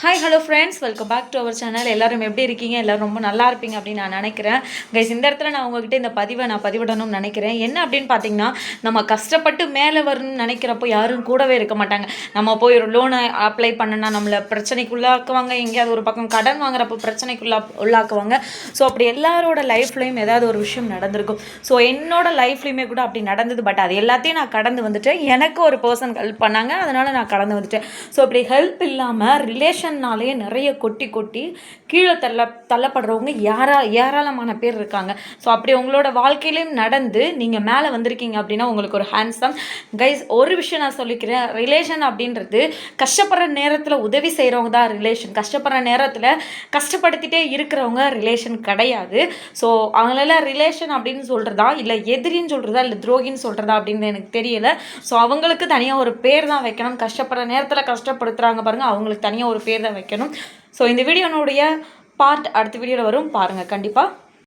Hi hello friends, welcome back to our channel. எல்லோரும் எப்படி இருக்கீங்க? எல்லோரும் ரொம்ப நல்லா இருப்பீங்க அப்படின்னு நான் நினைக்கிறேன். கைஸ், இந்த இடத்துல நான் உங்ககிட்ட இந்த பதிவை பதிவிடணும்னு நினைக்கிறேன். என்ன அப்படின்னு பார்த்தீங்கன்னா, நம்ம கஷ்டப்பட்டு மேலே வரணும்னு நினைக்கிறப்போ யாரும் கூடவே இருக்க மாட்டாங்க. நம்ம போய் ஒரு லோனை அப்ளை பண்ணுனா நம்மளை பிரச்சனைக்குள்ளாக்குவாங்க, எங்கேயாவது ஒரு பக்கம் கடன் வாங்குறப்போ உள்ளாக்குவாங்க. ஸோ அப்படி எல்லாரோட லைஃப்லையும் ஏதாவது ஒரு விஷயம் நடந்திருக்கும். ஸோ என்னோட லைஃப்லையுமே கூட அப்படி நடந்தது. பட் அது எல்லாத்தையும் நான் கடந்து வந்துட்டேன். எனக்கு ஒரு பர்சன் ஹெல்ப் பண்ணாங்க, அதனால் நான் கடந்து வந்துட்டேன். ஸோ அப்படி ஹெல்ப் இல்லாமல் ரிலேஷன்னாலே நிறைய கொட்டி கொட்டி கீழே தள்ளப்படுறவங்க ஏராளமான பேர் இருக்காங்க. ஸோ அப்படி உங்களோட வாழ்க்கையிலையும் நடந்து நீங்கள் மேலே வந்திருக்கீங்க அப்படின்னா உங்களுக்கு ஒரு ஹேண்ட்ஸம். கைஸ், ஒரு விஷயம் நான் சொல்லிக்கிறேன். ரிலேஷன் அப்படின்றது கஷ்டப்படுற நேரத்தில் உதவி செய்கிறவங்க தான் ரிலேஷன். கஷ்டப்படுற நேரத்தில் கஷ்டப்படுத்திட்டே இருக்கிறவங்க ரிலேஷன் கிடையாது. ஸோ அவங்களெல்லாம் ரிலேஷன் அப்படின்னு சொல்கிறதா இல்லை எதிரின்னு சொல்கிறதா இல்லை துரோகின்னு சொல்கிறதா அப்படின்னு எனக்கு தெரியல. ஸோ அவங்களுக்கு தனியாக ஒரு பேர் தான் வைக்கணும். கஷ்டப்படுற நேரத்தில் கஷ்டப்படுத்துகிறாங்க பாருங்கள், அவங்களுக்கு தனியாக ஒரு பேர் தான் வைக்கணும். ஸோ இந்த வீடியோனுடைய பார்ட் அடுத்த வீடியோவில் வரும், பாருங்கள் கண்டிப்பாக.